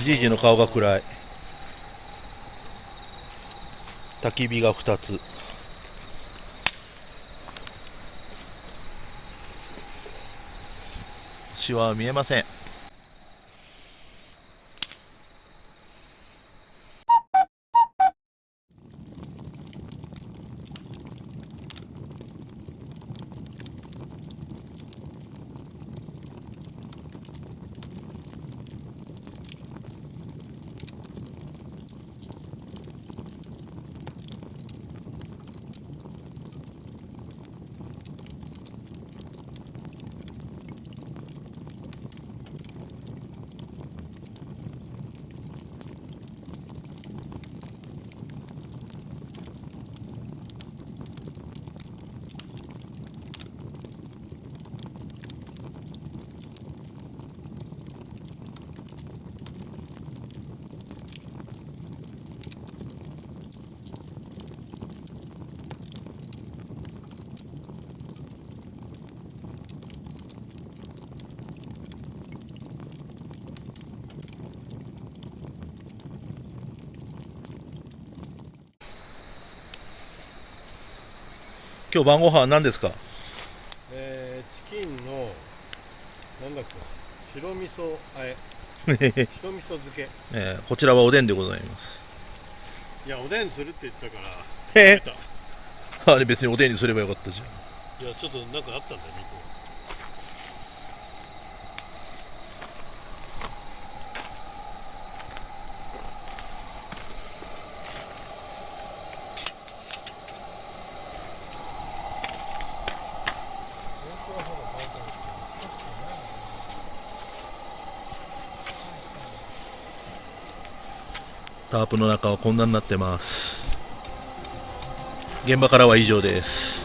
じいじの顔が暗い。焚き火が2つ。星は見えません。今日晩ご飯何ですか？チキンのなんだっけ、白味噌あえ白味噌漬け。こちらはおでんでございます。いや、おでんするって言ったからえ食べた。あれ別におでんにすればよかったじゃん。いや、ちょっとなんかあったんだよ、肉。タープの中はこんなになってます。現場からは以上です。